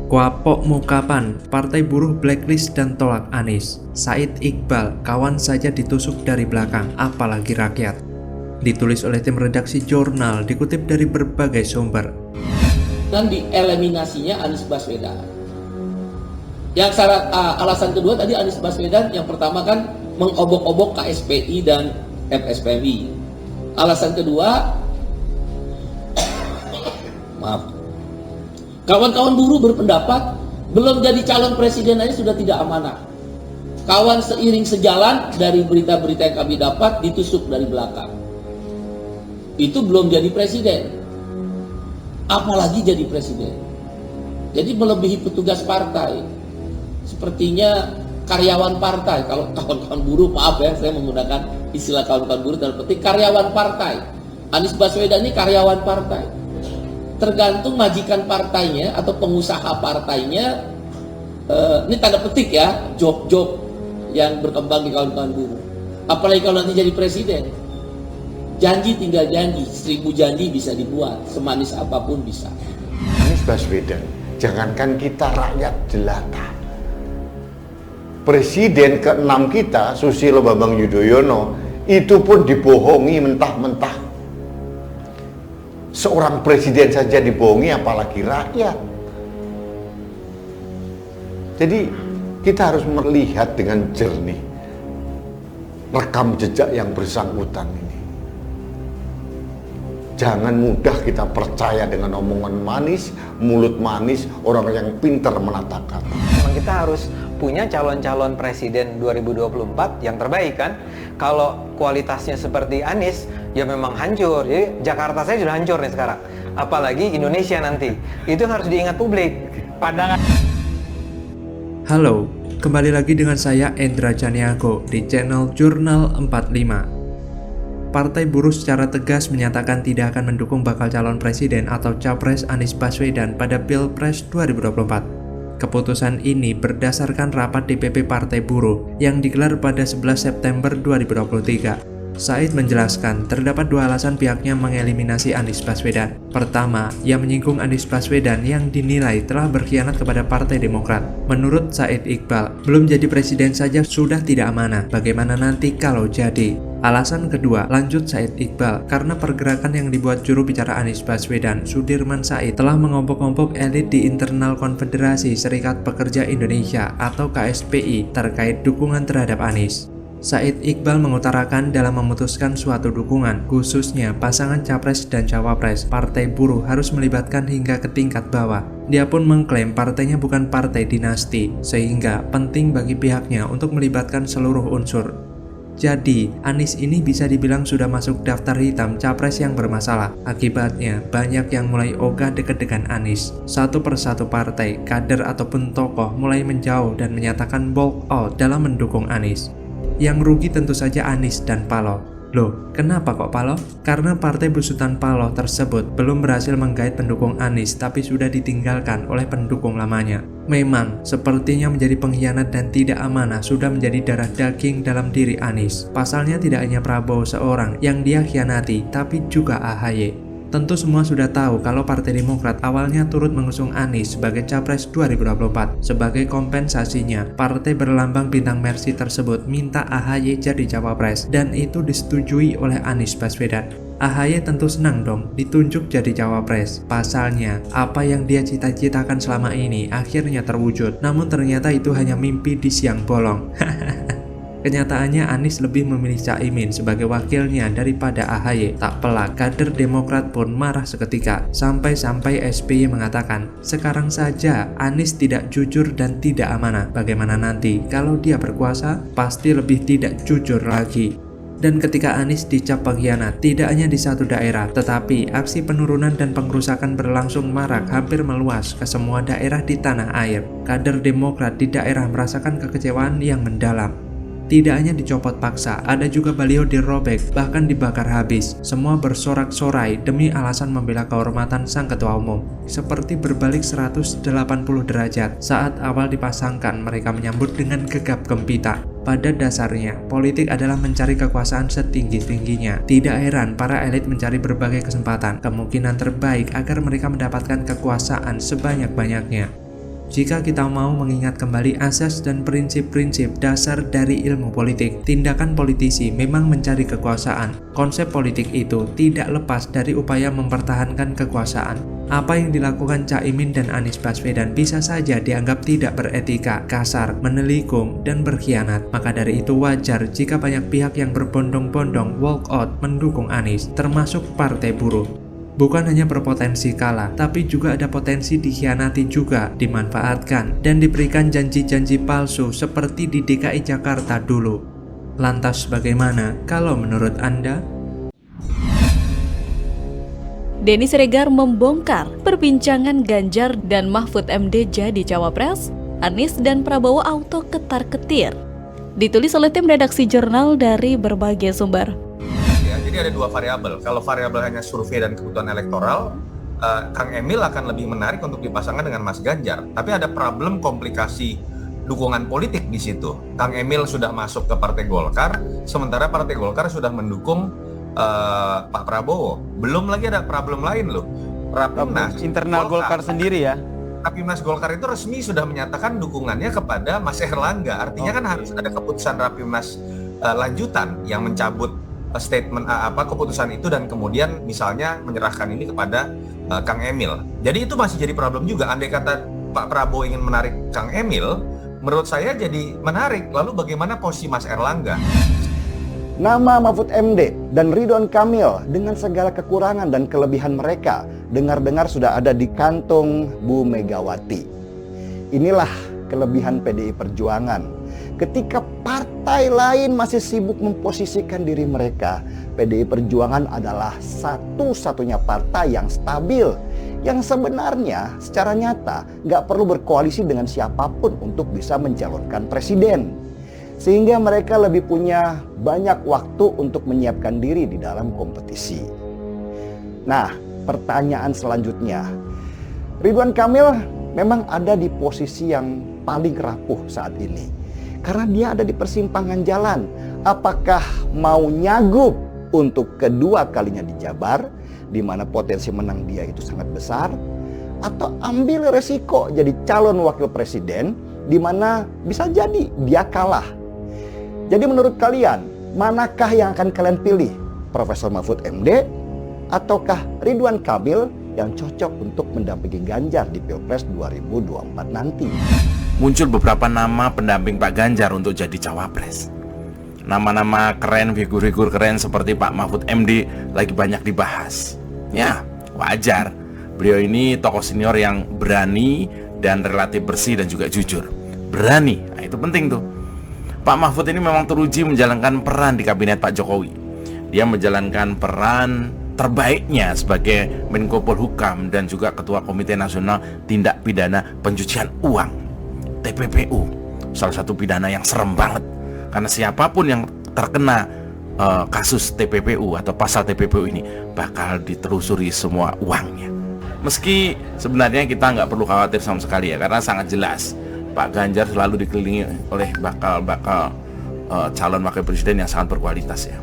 Kuapokmu kapan? Partai Buruh blacklist dan tolak Anies. Said Iqbal, kawan saja ditusuk dari belakang, apalagi rakyat. Ditulis oleh tim redaksi jurnal, dikutip dari berbagai sumber. Dan dieliminasinya Anies Baswedan. Yang alasan kedua tadi Anies Baswedan, yang pertama kan mengobok-obok KSPI dan FSPMI. Alasan kedua, maaf, kawan-kawan buruh berpendapat belum jadi calon presiden aja sudah tidak amanah. Kawan seiring sejalan dari berita-berita yang kami dapat ditusuk dari belakang. Itu belum jadi presiden, apalagi jadi presiden. Jadi melebihi petugas partai. Sepertinya karyawan partai. Kalau kawan-kawan buruh, maaf ya, saya menggunakan istilah kawan-kawan buruh dalam penting karyawan partai. Anies Baswedan ini karyawan partai. Tergantung majikan partainya atau pengusaha partainya, ini tanda petik ya, job-job yang berkembang di kawan-kawan buruh. Apalagi kalau nanti jadi presiden, janji tinggal janji, 1000 janji bisa dibuat, semanis apapun bisa. Anies Baswedan, jangankan kita rakyat jelata, presiden ke-6 kita, Susilo Bambang Yudhoyono, itu pun dibohongi mentah-mentah. Seorang presiden saja dibohongi, apalagi rakyat. Jadi kita harus melihat dengan jernih rekam jejak yang bersangkutan ini. Jangan mudah kita percaya dengan omongan manis, mulut manis, orang yang pintar menata kata. Memang kita harus punya calon-calon presiden 2024 yang terbaik kan. Kalau kualitasnya seperti Anies, ya memang hancur. Jadi Jakarta saya sudah hancur nih sekarang. Apalagi Indonesia nanti. Itu yang harus diingat publik. Pandangan. Halo, kembali lagi dengan saya Endra Caniago di channel Jurnal 45. Partai Buruh secara tegas menyatakan tidak akan mendukung bakal calon presiden atau capres Anies Baswedan pada Pilpres 2024. Keputusan ini berdasarkan rapat DPP Partai Buruh yang digelar pada 11 September 2023. Said menjelaskan terdapat dua alasan pihaknya mengeliminasi Anies Baswedan. Pertama, ia menyinggung Anies Baswedan yang dinilai telah berkhianat kepada Partai Demokrat. Menurut Said Iqbal, belum jadi presiden saja sudah tidak amanah. Bagaimana nanti kalau jadi? Alasan kedua, lanjut Said Iqbal, karena pergerakan yang dibuat juru bicara Anies Baswedan, Sudirman Said, telah mengompok-ompok elit di internal Konfederasi Serikat Pekerja Indonesia atau KSPI terkait dukungan terhadap Anies. Said Iqbal mengutarakan dalam memutuskan suatu dukungan, khususnya pasangan capres dan cawapres, Partai Buruh harus melibatkan hingga ke tingkat bawah. Dia pun mengklaim partainya bukan partai dinasti, sehingga penting bagi pihaknya untuk melibatkan seluruh unsur. Jadi, Anies ini bisa dibilang sudah masuk daftar hitam capres yang bermasalah. Akibatnya, banyak yang mulai ogah dekat dengan Anies. Satu persatu partai, kader ataupun tokoh mulai menjauh dan menyatakan walk out dalam mendukung Anies. Yang rugi tentu saja Anies dan Paloh. Loh, kenapa kok Paloh? Karena partai besutan Paloh tersebut belum berhasil menggait pendukung Anies tapi sudah ditinggalkan oleh pendukung lamanya. Memang, sepertinya menjadi pengkhianat dan tidak amanah sudah menjadi darah daging dalam diri Anies. Pasalnya tidak hanya Prabowo seorang yang dia khianati, tapi juga AHY. Tentu semua sudah tahu kalau Partai Demokrat awalnya turut mengusung Anies sebagai Capres 2024. Sebagai kompensasinya, partai berlambang bintang Mercy tersebut minta AHY jadi Cawapres, dan itu disetujui oleh Anies Baswedan. AHY tentu senang dong ditunjuk jadi Cawapres. Pasalnya, apa yang dia cita-citakan selama ini akhirnya terwujud. Namun ternyata itu hanya mimpi di siang bolong. Kenyataannya Anies lebih memilih Caimin sebagai wakilnya daripada AHY. Tak pelak, kader Demokrat pun marah seketika. Sampai-sampai SBY mengatakan, sekarang saja Anies tidak jujur dan tidak amanah. Bagaimana nanti kalau dia berkuasa? Pasti lebih tidak jujur lagi. Dan ketika Anies dicap pengkhianat, tidak hanya di satu daerah, tetapi aksi penurunan dan pengrusakan berlangsung marak hampir meluas ke semua daerah di tanah air. Kader Demokrat di daerah merasakan kekecewaan yang mendalam. Tidak hanya dicopot paksa, ada juga baliho dirobek, bahkan dibakar habis. Semua bersorak-sorai demi alasan membela kehormatan sang ketua umum. Seperti berbalik 180 derajat, saat awal dipasangkan mereka menyambut dengan gegap gempita. Pada dasarnya, politik adalah mencari kekuasaan setinggi-tingginya. Tidak heran para elit mencari berbagai kesempatan, kemungkinan terbaik agar mereka mendapatkan kekuasaan sebanyak-banyaknya. Jika kita mau mengingat kembali asas dan prinsip-prinsip dasar dari ilmu politik, tindakan politisi memang mencari kekuasaan. Konsep politik itu tidak lepas dari upaya mempertahankan kekuasaan. Apa yang dilakukan Caimin dan Anies Baswedan bisa saja dianggap tidak beretika, kasar, menelikung, dan berkhianat. Maka dari itu wajar jika banyak pihak yang berbondong-bondong walk out mendukung Anies, termasuk Partai Buruh. Bukan hanya berpotensi kalah, tapi juga ada potensi dikhianati juga, dimanfaatkan, dan diberikan janji-janji palsu seperti di DKI Jakarta dulu. Lantas bagaimana kalau menurut Anda? Denny Siregar membongkar perbincangan Ganjar dan Mahfud MD jadi cawapres, Anies dan Prabowo auto ketar-ketir. Ditulis oleh tim redaksi jurnal dari berbagai sumber. Jadi ada dua variabel. Kalau variabel hanya survei dan kebutuhan elektoral, Kang Emil akan lebih menarik untuk dipasangkan dengan Mas Ganjar. Tapi ada problem komplikasi dukungan politik di situ. Kang Emil sudah masuk ke Partai Golkar, sementara Partai Golkar sudah mendukung Pak Prabowo. Belum lagi ada problem lain loh. Rapimnas internal Golkar sendiri ya. Rapimnas Golkar itu resmi sudah menyatakan dukungannya kepada Mas Erlangga. Artinya kan harus ada keputusan Rapimnas lanjutan yang mencabut statement keputusan itu dan kemudian misalnya menyerahkan ini kepada Kang Emil. Jadi itu masih jadi problem juga. Andai kata Pak Prabowo ingin menarik Kang Emil, menurut saya jadi menarik. Lalu bagaimana posisi Mas Erlangga? Nama Mahfud MD dan Ridwan Kamil dengan segala kekurangan dan kelebihan mereka dengar-dengar sudah ada di kantong Bu Megawati. Inilah kelebihan PDI Perjuangan. Ketika partai lain masih sibuk memposisikan diri mereka, PDI Perjuangan adalah satu-satunya partai yang stabil, yang sebenarnya secara nyata nggak perlu berkoalisi dengan siapapun untuk bisa mencalonkan presiden. Sehingga mereka lebih punya banyak waktu untuk menyiapkan diri di dalam kompetisi. Nah, pertanyaan selanjutnya, Ridwan Kamil memang ada di posisi yang paling rapuh saat ini. Karena dia ada di persimpangan jalan. Apakah mau nyagup untuk kedua kalinya di Jabar, di mana potensi menang dia itu sangat besar, atau ambil resiko jadi calon wakil presiden, di mana bisa jadi dia kalah. Jadi menurut kalian, manakah yang akan kalian pilih? Profesor Mahfud MD ataukah Ridwan Kamil yang cocok untuk mendampingi Ganjar di Pilpres 2024 nanti? Muncul beberapa nama pendamping Pak Ganjar untuk jadi cawapres. Nama-nama keren, figur-figur keren seperti Pak Mahfud MD lagi banyak dibahas. Ya, wajar. Beliau ini tokoh senior yang berani dan relatif bersih dan juga jujur. Berani, nah itu penting tuh. Pak Mahfud ini memang teruji menjalankan peran di kabinet Pak Jokowi. Dia menjalankan peran terbaiknya sebagai Menko Polhukam dan juga Ketua Komite Nasional Tindak Pidana Pencucian Uang. TPPU, salah satu pidana yang serem banget karena siapapun yang terkena kasus TPPU atau pasal TPPU ini bakal ditelusuri semua uangnya. Meski sebenarnya kita nggak perlu khawatir sama sekali ya, karena sangat jelas Pak Ganjar selalu dikelilingi oleh bakal calon wakil presiden yang sangat berkualitas ya.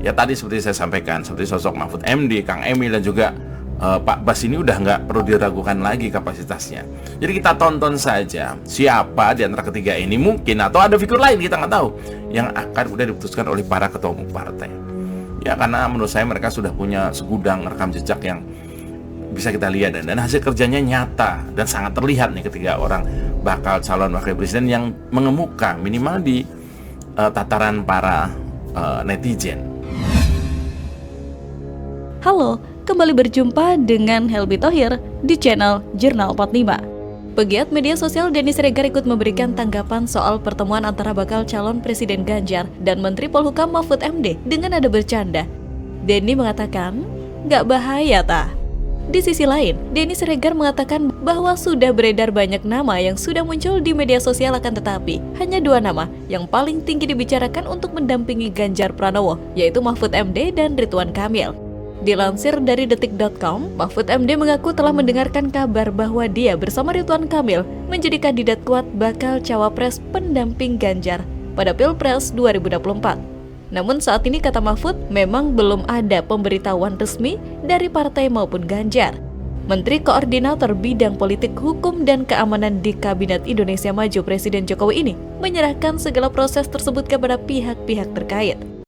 Ya tadi seperti saya sampaikan, seperti sosok Mahfud MD, Kang Emil dan juga Pak Bas ini udah nggak perlu diragukan lagi kapasitasnya. Jadi kita tonton saja siapa di antara ketiga ini mungkin, atau ada figur lain kita nggak tahu, yang akan udah diputuskan oleh para ketua umum partai. Ya karena menurut saya mereka sudah punya segudang rekam jejak yang bisa kita lihat dan hasil kerjanya nyata dan sangat terlihat nih ketiga orang bakal calon wakil presiden yang mengemuka minimal di tataran para netizen. Halo, kembali berjumpa dengan Helby Thohir di channel Jurnal 45. Pegiat media sosial Denny Siregar ikut memberikan tanggapan soal pertemuan antara bakal calon Presiden Ganjar dan Menteri Polhukam Mahfud MD dengan nada bercanda. Denny mengatakan, "Gak bahaya tah?" Di sisi lain, Denny Siregar mengatakan bahwa sudah beredar banyak nama yang sudah muncul di media sosial, akan tetapi hanya 2 nama yang paling tinggi dibicarakan untuk mendampingi Ganjar Pranowo, yaitu Mahfud MD dan Ridwan Kamil. Dilansir dari detik.com, Mahfud MD mengaku telah mendengarkan kabar bahwa dia bersama Ridwan Kamil menjadi kandidat kuat bakal cawapres pendamping Ganjar pada Pilpres 2024. Namun saat ini, kata Mahfud, memang belum ada pemberitahuan resmi dari partai maupun Ganjar. Menteri Koordinator Bidang Politik, Hukum, dan Keamanan di Kabinet Indonesia Maju Presiden Jokowi ini menyerahkan segala proses tersebut kepada pihak-pihak terkait.